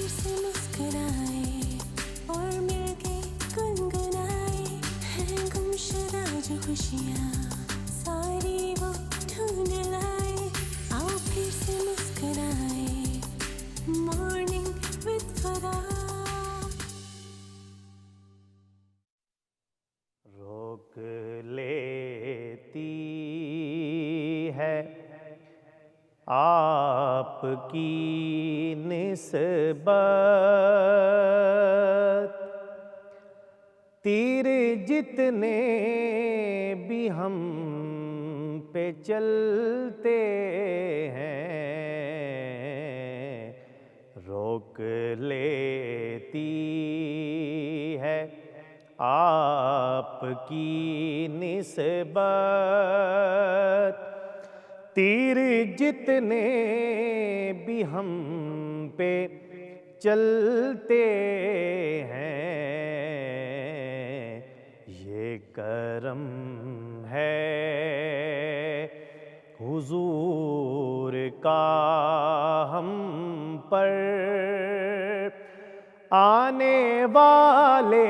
پھر سے مسکرائے اور مل کے گنگنائے ہیں گمشدہ جو خوشیاں ساری وہ ڈھونڈ لائے. آؤ پھر سے مسکرائے مارننگ وتھ فدا. روک لیتی ہے آپ کی نسبت تیر جتنے بھی ہم پہ چلتے ہیں. روک لیتی ہے آپ کی نسبت تیر جتنے بھی ہم پہ چلتے ہیں. یہ کرم ہے حضور کا ہم پر آنے والے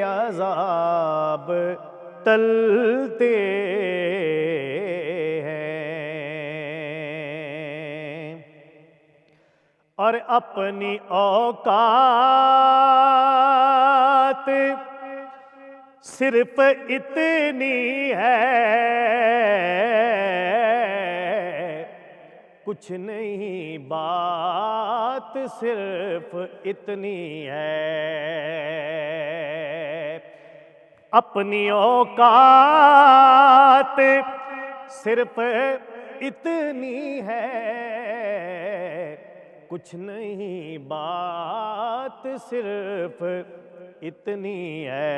عذاب ٹلتے ہیں. اور اپنی اوقات صرف اتنی ہے کچھ نہیں بات صرف اتنی ہے. اپنی اوقات صرف اتنی ہے کچھ نہیں بات صرف اتنی ہے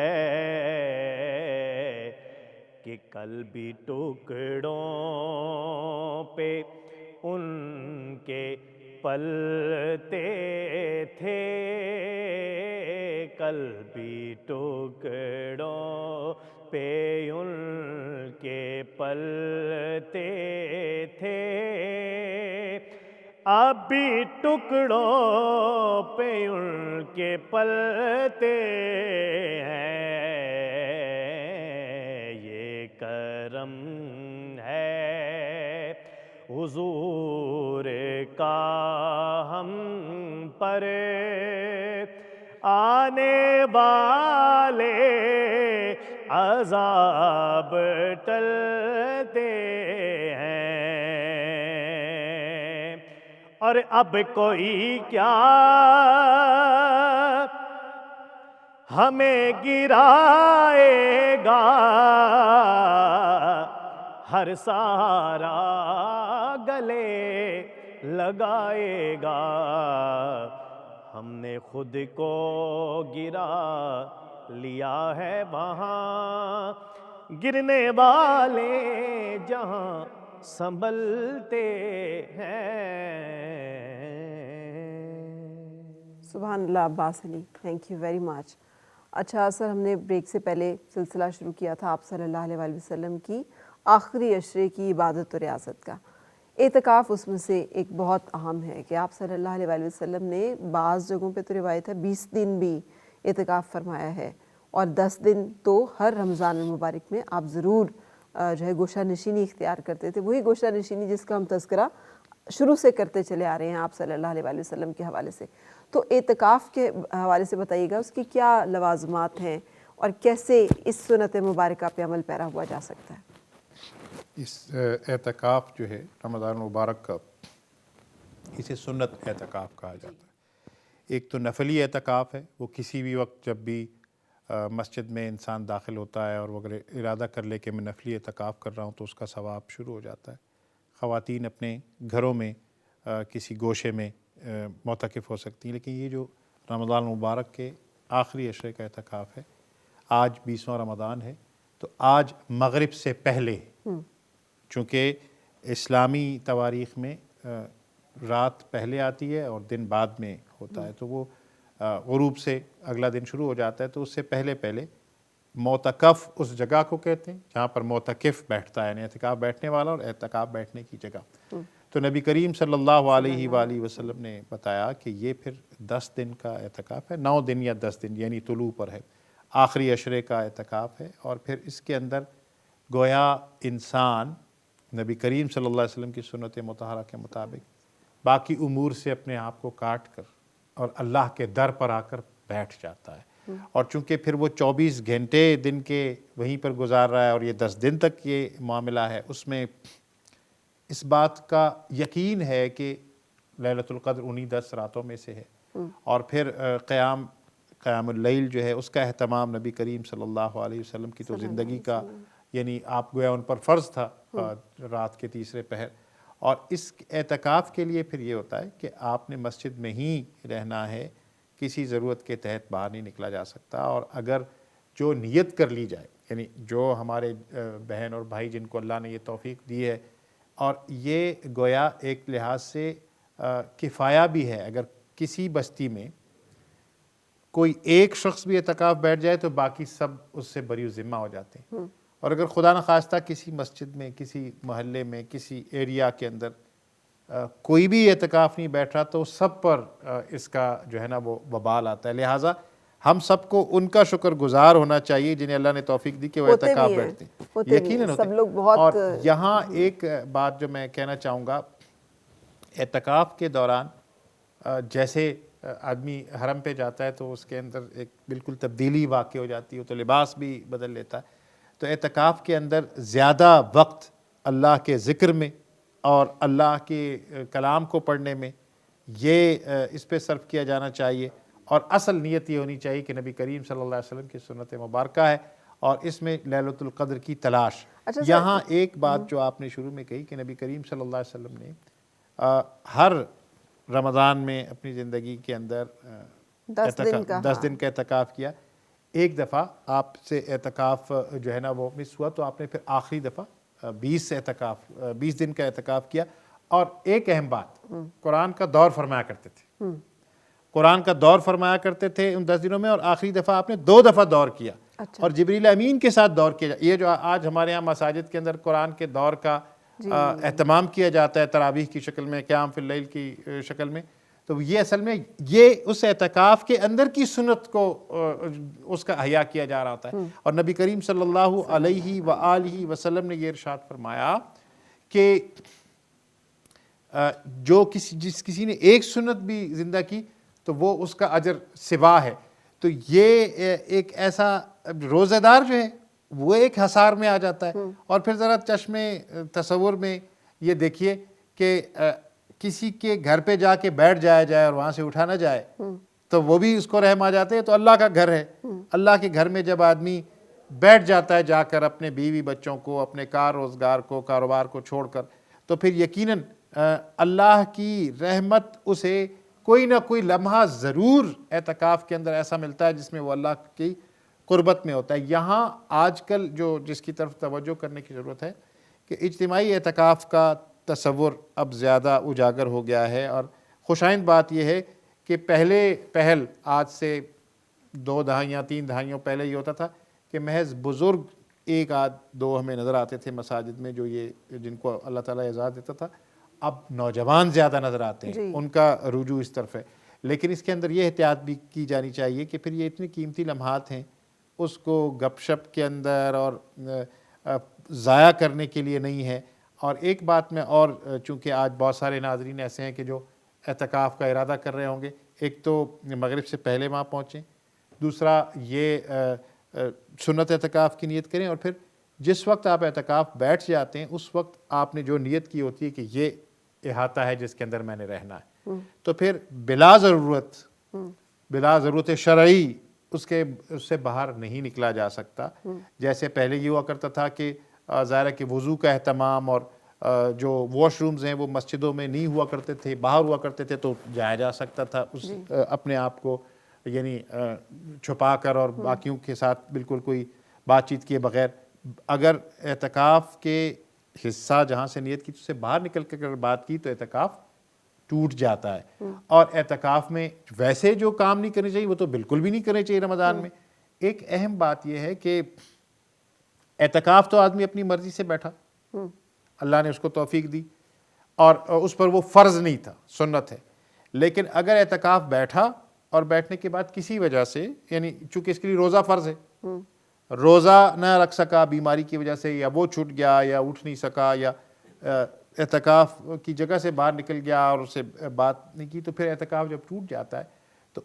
کہ کل بھی ٹکڑوں پہ ان کے پلتے تھے. کل بھی ٹکڑوں پہ ان کے پلتے تھے اب بھی ٹکڑوں پہ ان کے پلتے ہیں. یہ کرم ہے حضور کا ہم پر آنے والے عذاب ٹلتے ہیں. اور اب کوئی کیا ہمیں گرائے گا ہر سہارا گلے لگائے گا. ہم نے خود کو گرا لیا ہے وہاں گرنے والے جہاں سنبھلتے ہیں. سبحان اللہ عباس علی، تھینک یو ویری مچ. اچھا سر، ہم نے بریک سے پہلے سلسلہ شروع کیا تھا آپ صلی اللہ علیہ وسلم کی آخری عشرے کی عبادت و ریاضت کا. اعتکاف اس میں سے ایک بہت اہم ہے کہ آپ صلی اللہ علیہ وسلم نے بعض جگہوں پہ تو روایت ہے 20 دن بھی اعتکاف فرمایا ہے، اور 10 دن تو ہر رمضان المبارک میں آپ ضرور جو ہے گوشہ نشینی اختیار کرتے تھے. وہی گوشہ نشینی جس کا ہم تذکرہ شروع سے کرتے چلے آ رہے ہیں آپ صلی اللہ علیہ وسلم کے حوالے سے. تو اعتکاف کے حوالے سے بتائیے گا اس کی کیا لوازمات ہیں اور کیسے اس سنت مبارکہ پہ عمل پیرا ہوا جا سکتا ہے؟ اس اعتکاف جو ہے رمضان المبارک کا، اسے سنت اعتکاف کہا جاتا ہے. ایک تو نفلی اعتکاف ہے، وہ کسی بھی وقت جب بھی مسجد میں انسان داخل ہوتا ہے اور وہ اگر ارادہ کر لے کہ میں نفلی اعتکاف کر رہا ہوں تو اس کا ثواب شروع ہو جاتا ہے. خواتین اپنے گھروں میں کسی گوشے میں معتکف ہو سکتی ہیں، لیکن یہ جو رمضان المبارک کے آخری عشرے کا اعتکاف ہے، آج 20واں رمضان ہے، تو آج مغرب سے پہلے، چونکہ اسلامی تواریخ میں رات پہلے آتی ہے اور دن بعد میں ہوتا ہے، تو وہ غروب سے اگلا دن شروع ہو جاتا ہے، تو اس سے پہلے معتکف اس جگہ کو کہتے ہیں جہاں پر معتکف بیٹھتا ہے، یعنی اعتکاف بیٹھنے والا اور اعتکاف بیٹھنے کی جگہ. تو نبی کریم صلی اللہ علیہ وآلہ وسلم نے بتایا کہ یہ پھر 10 دن کا اعتکاف ہے، 9 دن یا 10 دن یعنی طلوع پر ہے، آخری عشرے کا اعتکاف ہے، اور پھر اس کے اندر گویا انسان نبی کریم صلی اللہ علیہ وسلم کی سنت مطہرہ کے مطابق باقی امور سے اپنے آپ کو کاٹ کر اور اللہ کے در پر آ کر بیٹھ جاتا ہے، اور چونکہ پھر وہ 24 گھنٹے دن کے وہیں پر گزار رہا ہے اور یہ 10 دن تک یہ معاملہ ہے، اس میں اس بات کا یقین ہے کہ لیلۃ القدر انہی 10 راتوں میں سے ہے، اور پھر قیام اللیل جو ہے اس کا اہتمام نبی کریم صلی اللہ علیہ وسلم کی تو زندگی کا یعنی آپ گویا ان پر فرض تھا رات کے تیسرے پہر، اور اس اعتکاف کے لیے پھر یہ ہوتا ہے کہ آپ نے مسجد میں ہی رہنا ہے، کسی ضرورت کے تحت باہر نہیں نکلا جا سکتا، اور اگر جو نیت کر لی جائے یعنی جو ہمارے بہن اور بھائی جن کو اللہ نے یہ توفیق دی ہے، اور یہ گویا ایک لحاظ سے کفایہ بھی ہے، اگر کسی بستی میں کوئی ایک شخص بھی اعتکاف بیٹھ جائے تو باقی سب اس سے بری ذمہ ہو جاتے ہیں، اور اگر خدا نخواستہ کسی مسجد میں، کسی محلے میں، کسی ایریا کے اندر کوئی بھی اعتکاف نہیں بیٹھ رہا تو سب پر اس کا جو ہے نا وہ وبال آتا ہے، لہٰذا ہم سب کو ان کا شکر گزار ہونا چاہیے جنہیں اللہ نے توفیق دی کہ وہ اعتکاف بیٹھتے ہیں، یقیناً ہوتے ہیں۔ اور یہاں ایک بات جو میں کہنا چاہوں گا، اعتکاف کے دوران جیسے آدمی حرم پہ جاتا ہے تو اس کے اندر ایک بالکل تبدیلی واقع ہو جاتی ہے، تو لباس بھی بدل لیتا ہے، تو اعتکاف کے اندر زیادہ وقت اللہ کے ذکر میں اور اللہ کے کلام کو پڑھنے میں یہ اس پہ صرف کیا جانا چاہیے، اور اصل نیت یہ ہونی چاہیے کہ نبی کریم صلی اللہ علیہ وسلم کی سنت مبارکہ ہے اور اس میں لیلۃ القدر کی تلاش۔ یہاں ایک بات جو آپ نے شروع میں کہی کہ نبی کریم صلی اللہ علیہ وسلم نے ہر رمضان میں اپنی زندگی کے اندر 10 دن کا اعتکاف کیا، ایک دفعہ آپ سے اعتکاف جو ہے نا وہ مس ہوا تو آپ نے پھر آخری دفعہ 20 دن کا اعتکاف کیا، اور ایک اہم بات، قرآن کا دور فرمایا کرتے تھے، قرآن کا دور فرمایا کرتے تھے ان 10 دنوں میں، اور آخری دفعہ آپ نے 2 دفعہ دور کیا، اور جبریل امین کے ساتھ دور کیا۔ یہ جو آج ہمارے یہاں مساجد کے اندر قرآن کے دور کا اہتمام کیا جاتا ہے تراویح کی شکل میں، قیام فی اللیل کی شکل میں، تو یہ اصل میں یہ اس اعتکاف کے اندر کی سنت کو اس کا احیاء کیا جا رہا ہوتا ہے، اور نبی کریم صلی اللہ علیہ وآلہ وسلم نے یہ ارشاد فرمایا کہ جو کسی نے ایک سنت بھی زندہ کی تو وہ اس کا اجر سوا ہے، تو یہ ایک ایسا روزہ دار جو ہے وہ ایک حصار میں آ جاتا ہے، اور پھر ذرا چشمے تصور میں یہ دیکھیے کہ کسی کے گھر پہ جا کے بیٹھ جائے اور وہاں سے اٹھا نہ جائے تو وہ بھی اس کو رحم آ جاتے ہیں، تو اللہ کا گھر ہے، اللہ کے گھر میں جب آدمی بیٹھ جاتا ہے جا کر اپنے بیوی بچوں کو، اپنے کار روزگار کو، کاروبار کو چھوڑ کر، تو پھر یقیناً اللہ کی رحمت اسے کوئی نہ کوئی لمحہ ضرور اعتکاف کے اندر ایسا ملتا ہے جس میں وہ اللہ کی قربت میں ہوتا ہے۔ یہاں آج کل جس کی طرف توجہ کرنے کی ضرورت ہے کہ اجتماعی اعتکاف کا تصور اب زیادہ اجاگر ہو گیا ہے، اور خوشائند بات یہ ہے کہ پہل آج سے 2 دہائیاں 3 دہائیوں پہلے یہ ہوتا تھا کہ محض بزرگ 1 آدھ 2 ہمیں نظر آتے تھے مساجد میں جو جن کو اللہ تعالیٰ اعزاز دیتا تھا، اب نوجوان زیادہ نظر آتے ہیں، ان کا رجوع اس طرف ہے، لیکن اس کے اندر یہ احتیاط بھی کی جانی چاہیے کہ پھر یہ اتنی قیمتی لمحات ہیں، اس کو گپ شپ کے اندر اور ضائع کرنے کے لیے نہیں ہے۔ اور ایک بات میں اور، چونکہ آج بہت سارے ناظرین ایسے ہیں کہ جو اعتکاف کا ارادہ کر رہے ہوں گے، ایک تو مغرب سے پہلے وہاں پہنچیں، دوسرا یہ سنت اعتکاف کی نیت کریں، اور پھر جس وقت آپ اعتکاف بیٹھ جاتے ہیں اس وقت آپ نے جو نیت کی ہوتی ہے کہ یہ احاطہ ہے جس کے اندر میں نے رہنا ہے، تو پھر بلا ضرورت شرعی اس سے باہر نہیں نکلا جا سکتا۔ جیسے پہلے یہ ہوا کرتا تھا کہ ظاہر ہے کہ وضو کا اہتمام اور جو واش رومز ہیں وہ مسجدوں میں نہیں ہوا کرتے تھے، باہر ہوا کرتے تھے، تو جایا جا سکتا تھا اس اپنے آپ کو یعنی چھپا کر اور باقیوں کے ساتھ بالکل کوئی بات چیت کیے بغیر۔ اگر اعتکاف کے حصہ جہاں سے نیت کی تو سے باہر نکل کر بات کی تو اعتکاف ٹوٹ جاتا ہے، اور اعتکاف میں ویسے جو کام نہیں کرنے چاہیے وہ تو بالکل بھی نہیں کرنے چاہیے رمضان میں۔ ایک اہم بات یہ ہے کہ اعتکاف تو آدمی اپنی مرضی سے بیٹھا، اللہ نے اس کو توفیق دی، اور اس پر وہ فرض نہیں تھا، سنت ہے. لیکن اگر اعتکاف بیٹھا اور بیٹھنے کے بعد کسی وجہ سے، یعنی چونکہ اس کے لیے روزہ فرض ہے، روزہ نہ رکھ سکا بیماری کی وجہ سے، یا وہ چھوٹ گیا، یا اٹھ نہیں سکا، یا اعتکاف کی جگہ سے باہر نکل گیا اور اس سے بات نہیں کی، تو پھر اعتکاف جب ٹوٹ جاتا ہے تو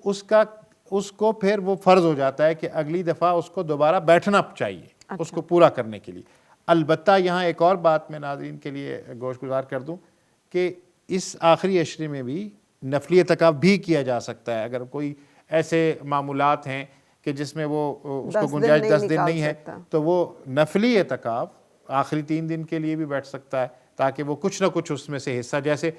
اس کو پھر وہ فرض ہو جاتا ہے کہ اگلی دفعہ اس کو دوبارہ بیٹھنا چاہیے اس کو پورا کرنے کے لیے. البتہ یہاں ایک اور بات میں ناظرین کے لیے گوش گزار کر دوں کہ اس آخری عشرے میں بھی نفلی اعتکاف بھی کیا جا سکتا ہے. اگر کوئی ایسے معمولات ہیں کہ جس میں وہ اس کو گنجائش 10 دن نہیں ہے، تو وہ نفلی اعتکاف آخری 3 دن کے لیے بھی بیٹھ سکتا ہے، تاکہ وہ کچھ نہ کچھ اس میں سے حصہ، جیسے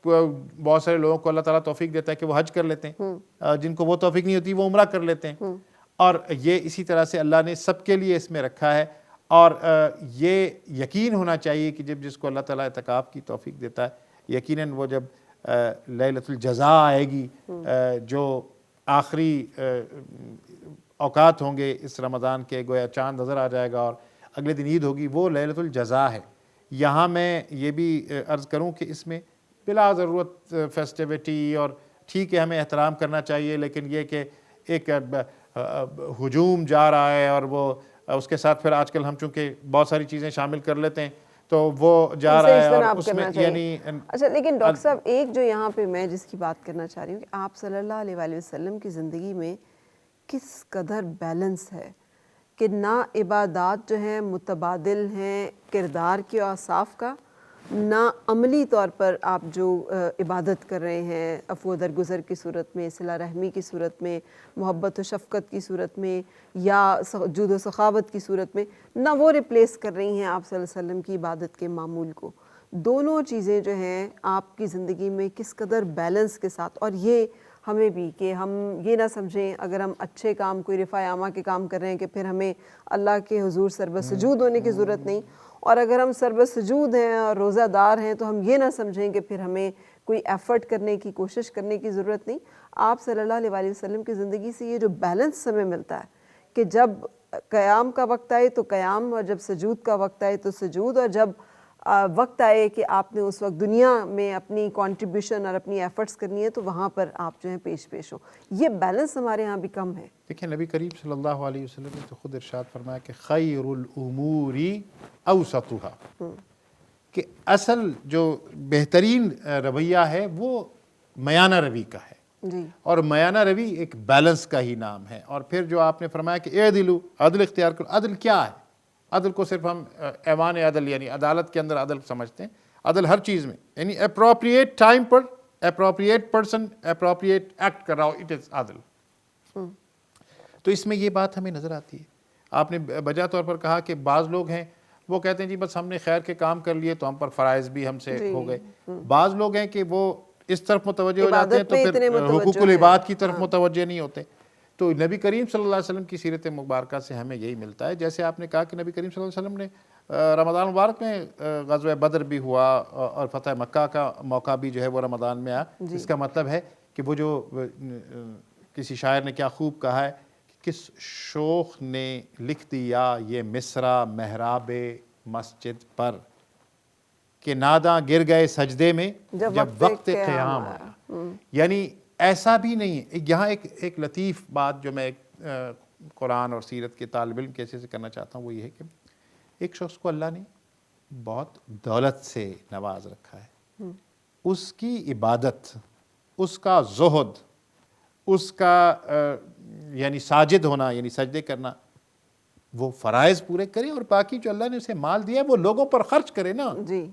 بہت سارے لوگوں کو اللہ تعالیٰ توفیق دیتا ہے کہ وہ حج کر لیتے ہیں، جن کو وہ توفیق نہیں ہوتی وہ عمرہ کر لیتے ہیں. اور یہ اسی طرح سے اللہ نے سب کے لیے اس میں رکھا ہے. اور یہ یقین ہونا چاہیے کہ جس کو اللہ تعالیٰ اعتکاف کی توفیق دیتا ہے، یقیناً وہ جب لیلۃ الجزاء آئے گی، جو آخری اوقات ہوں گے اس رمضان کے، گویا چاند نظر آ جائے گا اور اگلے دن عید ہوگی، وہ لیلۃ الجزاء ہے. یہاں میں یہ بھی عرض کروں کہ اس میں بلا ضرورت فیسٹیوٹی، اور ٹھیک ہے ہمیں احترام کرنا چاہیے، لیکن یہ کہ ایک ہجوم جا رہا ہے اور وہ اس کے ساتھ پھر آج کل ہم چونکہ بہت ساری چیزیں شامل کر لیتے ہیں تو وہ جا رہا ہے، اور اس میں یعنی اچھا. لیکن ڈاکٹر صاحب ایک جو یہاں پہ میں جس کی بات کرنا چاہ رہی ہوں کہ آپ صلی اللہ علیہ وآلہ وسلم کی زندگی میں کس قدر بیلنس ہے کہ نہ عبادات جو ہیں متبادل ہیں کردار کے اوصاف کا، نہ عملی طور پر آپ جو عبادت کر رہے ہیں عفو و درگزر کی صورت میں، صلہ رحمی کی صورت میں، محبت و شفقت کی صورت میں، یا جود و سخاوت کی صورت میں، نہ وہ ریپلیس کر رہی ہیں آپ صلی اللہ علیہ وسلم کی عبادت کے معمول کو. دونوں چیزیں جو ہیں آپ کی زندگی میں کس قدر بیلنس کے ساتھ، اور یہ ہمیں بھی کہ ہم یہ نہ سمجھیں اگر ہم اچھے کام کوئی رفع عامہ کے کام کر رہے ہیں کہ پھر ہمیں اللہ کے حضور سربہ سجود ہونے کی ضرورت نہیں، اور اگر ہم سربہ سجود ہیں اور روزہ دار ہیں تو ہم یہ نہ سمجھیں کہ پھر ہمیں کوئی ایفرٹ کرنے کی کوشش کرنے کی ضرورت نہیں. آپ صلی اللہ علیہ وآلہ وسلم کی زندگی سے یہ جو بیلنس ہمیں ملتا ہے کہ جب قیام کا وقت آئے تو قیام، اور جب سجود کا وقت آئے تو سجود، اور جب وقت آئے کہ آپ نے اس وقت دنیا میں اپنی کنٹریبیوشن اور اپنی ایفرٹس کرنی ہے تو وہاں پر آپ جو ہیں پیش ہو. یہ بیلنس ہمارے ہاں بھی کم ہے. دیکھیں نبی کریم صلی اللہ علیہ وسلم نے تو خود ارشاد فرمایا کہ خیر الامور اوسطها، کہ اصل جو بہترین رویہ ہے وہ میانہ روی کا ہے. جی. اور میانہ روی ایک بیلنس کا ہی نام ہے. اور پھر جو آپ نے فرمایا کہ اعدلوا، عدل اختیار کرو. عدل کیا ہے؟ عدل کو صرف ہم ایوان عدل یعنی عدالت کے اندر عدل سمجھتے ہیں. عدل ہر چیز میں، یعنی اپروپریٹ ٹائم پر اپروپریٹ پرسن اپروپریٹ ایکٹ کر رہا ہو، اٹ از عدل. تو اس میں یہ بات ہمیں نظر آتی ہے. آپ نے بجا طور پر کہا کہ بعض لوگ ہیں وہ کہتے ہیں جی بس ہم نے خیر کے کام کر لیے تو ہم پر فرائض بھی ہم سے ہو گئے. بعض لوگ ہیں کہ وہ اس طرف متوجہ ہو جاتے ہیں تو پھر حقوق العباد کی طرف متوجہ نہیں ہوتے. تو نبی کریم صلی اللہ علیہ وسلم کی سیرت مبارکہ سے ہمیں یہی ملتا ہے. جیسے آپ نے کہا کہ نبی کریم صلی اللہ علیہ وسلم نے رمضان مبارک میں غزوہ بدر بھی ہوا اور فتح مکہ کا موقع بھی جو ہے وہ رمضان میں آیا. اس کا مطلب ہے کہ وہ جو کسی شاعر نے کیا خوب کہا ہے کہ کس شوخ نے لکھ دیا یہ مصرع محراب مسجد پر، کہ ناداں گر گئے سجدے میں جب وقت قیام آیا. یعنی ایسا بھی نہیں ہے. یہاں ایک لطیف بات جو میں قرآن اور سیرت کے طالب علم کیسے سے کرنا چاہتا ہوں وہ یہ ہے کہ ایک شخص کو اللہ نے بہت دولت سے نواز رکھا ہے. اس کی عبادت، اس کا زہد، اس کا یعنی ساجد ہونا یعنی سجدے کرنا، وہ فرائض پورے کرے، اور باقی جو اللہ نے اسے مال دیا ہے وہ لوگوں پر خرچ کرے نا. جی.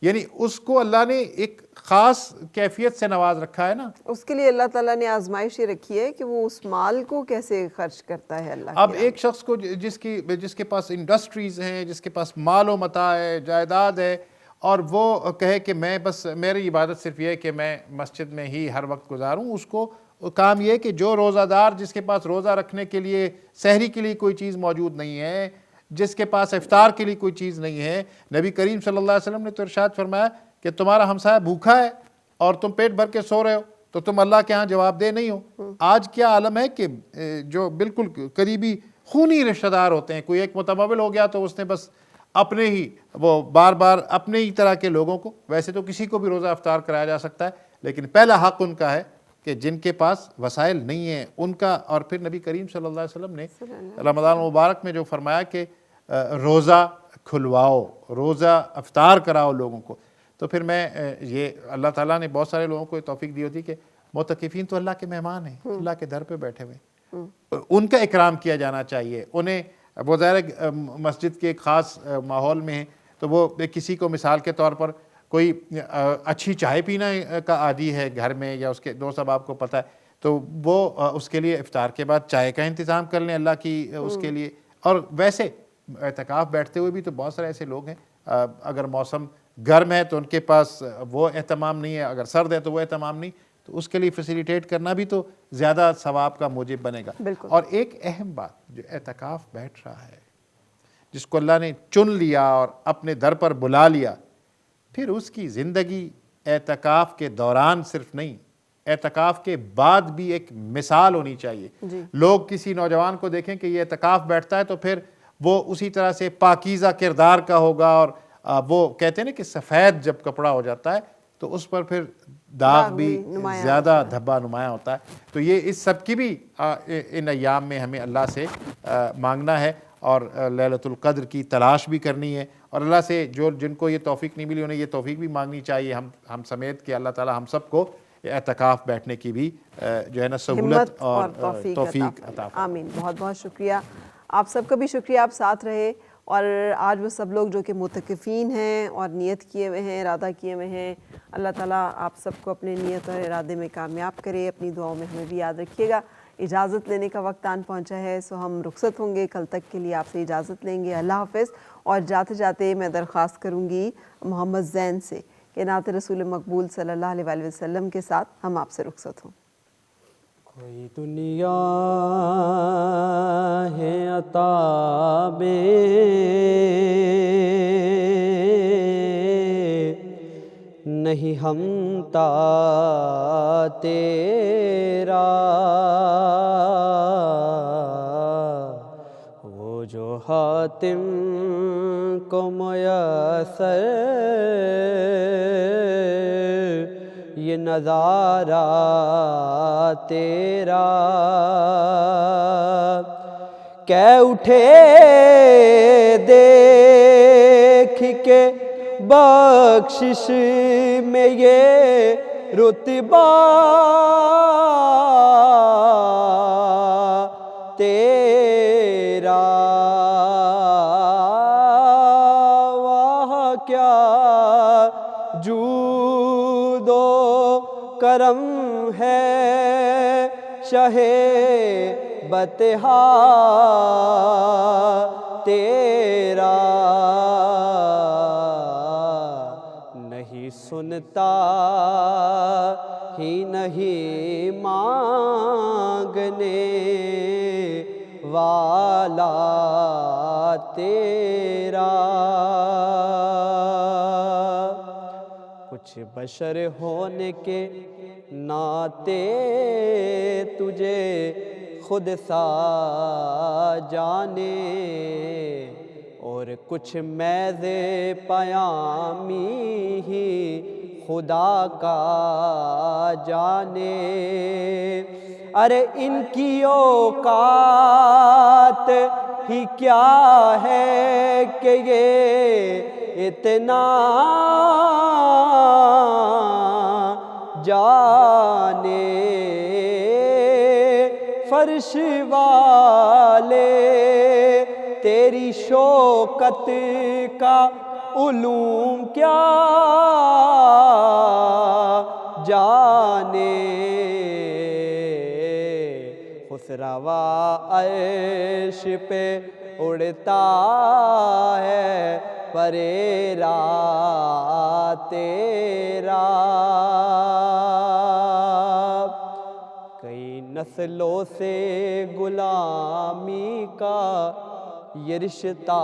یعنی اس کو اللہ نے ایک خاص کیفیت سے نواز رکھا ہے نا. اس کے لیے اللہ تعالیٰ نے آزمائش یہ رکھی ہے کہ وہ اس مال کو کیسے خرچ کرتا ہے. اللہ اب ایک شخص کو جس کے پاس انڈسٹریز ہیں، جس کے پاس مال و متاع ہے، جائیداد ہے، اور وہ کہے کہ میں بس میری عبادت صرف یہ ہے کہ میں مسجد میں ہی ہر وقت گزاروں، اس کو کام یہ کہ جو روزہ دار جس کے پاس روزہ رکھنے کے لیے سحری کے لیے کوئی چیز موجود نہیں ہے، جس کے پاس افطار کے لیے کوئی چیز نہیں ہے، نبی کریم صلی اللہ علیہ وسلم نے تو ارشاد فرمایا کہ تمہارا ہمسایہ بھوکا ہے اور تم پیٹ بھر کے سو رہے ہو تو تم اللہ کے ہاں جواب دہ نہیں ہو. آج کیا عالم ہے کہ جو بالکل قریبی خونی رشتہ دار ہوتے ہیں، کوئی ایک متمول ہو گیا تو اس نے بس اپنے ہی وہ بار بار اپنے ہی طرح کے لوگوں کو، ویسے تو کسی کو بھی روزہ افطار کرایا جا سکتا ہے، لیکن پہلا حق ان کا ہے کہ جن کے پاس وسائل نہیں ہیں ان کا. اور پھر نبی کریم صلی اللہ علیہ وسلم نے رمضان مبارک میں جو فرمایا کہ روزہ کھلواؤ، روزہ افطار کراؤ لوگوں کو. تو پھر میں یہ اللہ تعالیٰ نے بہت سارے لوگوں کو یہ توفیق دی ہوتی کہ معتکفین تو اللہ کے مہمان ہیں، اللہ کے در پہ بیٹھے ہوئے، ان کا اکرام کیا جانا چاہیے. انہیں وہ ظاہر مسجد کے ایک خاص ماحول میں ہیں تو وہ کسی کو مثال کے طور پر کوئی اچھی چائے پینا کا عادی ہے گھر میں، یا اس کے دوست احباب کو پتہ ہے تو وہ اس کے لیے افطار کے بعد چائے کا انتظام کر لیں اللہ کی اس کے لیے. اور ویسے اعتکاف بیٹھتے ہوئے بھی تو بہت سارے ایسے لوگ ہیں اگر موسم گرم ہے تو ان کے پاس وہ اہتمام نہیں ہے، اگر سرد ہے تو وہ اہتمام نہیں، تو اس کے لیے فیسیلیٹیٹ کرنا بھی تو زیادہ ثواب کا موجب بنے گا. اور ایک اہم بات، جو اعتکاف بیٹھ رہا ہے، جس کو اللہ نے چن لیا اور اپنے در پر بلا لیا، پھر اس کی زندگی اعتکاف کے دوران صرف نہیں، اعتکاف کے بعد بھی ایک مثال ہونی چاہیے. لوگ کسی نوجوان کو دیکھیں کہ یہ اعتکاف بیٹھتا ہے تو پھر وہ اسی طرح سے پاکیزہ کردار کا ہوگا، اور وہ کہتے ہیں نا کہ سفید جب کپڑا ہو جاتا ہے تو اس پر پھر داغ بھی زیادہ دھبا نمایاں ہوتا ہے. تو یہ اس سب کی بھی ان ایام میں ہمیں اللہ سے مانگنا ہے، اور لیلۃ القدر کی تلاش بھی کرنی ہے، اور اللہ سے جن کو یہ توفیق نہیں ملی انہیں یہ توفیق بھی مانگنی چاہیے ہم سمیت کہ اللہ تعالی ہم سب کو اعتکاف بیٹھنے کی بھی جو ہے نا سہولت اور توفیق عطا فرمائے. آمین. بہت بہت شکریہ، آپ سب کا بھی شکریہ، آپ ساتھ رہے. اور آج وہ سب لوگ جو کہ معتکفین ہیں اور نیت کیے ہوئے ہیں، ارادہ کیے ہوئے ہیں، اللہ تعالیٰ آپ سب کو اپنے نیت اور ارادے میں کامیاب کرے. اپنی دعاؤں میں ہمیں بھی یاد رکھیے گا. اجازت لینے کا وقت آن پہنچا ہے، سو ہم رخصت ہوں گے، کل تک کے لیے آپ سے اجازت لیں گے. اللہ حافظ. اور جاتے جاتے میں درخواست کروں گی محمد زین سے کہ نعت رسول مقبول صلی اللہ علیہ وآلہ وسلم کے ساتھ ہم آپ سے رخصت ہوں. کوئی دنیا ہے عطا میں نہیں ہمتا تیرا، وہ جو حاتم کو میسر یہ نظارہ تیرا. کہہ اٹھے دیکھ کے بخشش میں یہ رتبہ تیرا، واہ کیا جود و کرم ہے شہ بطحا تیرا. نہیں سنتا ہی نہیں مانگنے والا تیرا. کچھ بشر ہونے کے ناطے تجھے خود سا جانے، اور کچھ میز پیامی ہی خدا کا جانے. ارے ان کی اوقات ہی کیا ہے کہ یہ اتنا جانے. فرش والے تیری شوکت کا علوم کیا جانے. خسروا عرش پہ اڑتا ہے پریرا تیرا. کئی نسلوں سے غلامی کا یہ رشتہ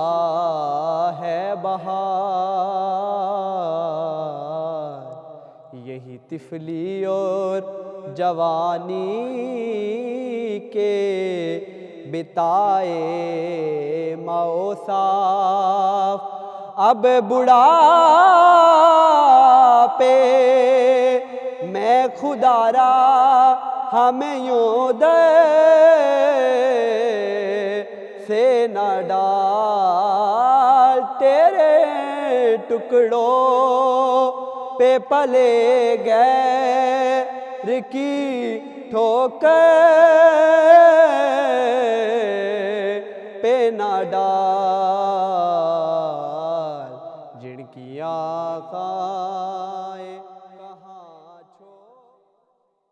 ہے بہار، یہی طفلی اور جوانی کے بتائے موصاف. اب بڑھاپے میں خدا را ہمیں یوں دے سے نہ ڈال، تیرے ٹکڑوں پہ پلے غیر کی ٹھوکر پہ نہ ڈال، جن کی آقا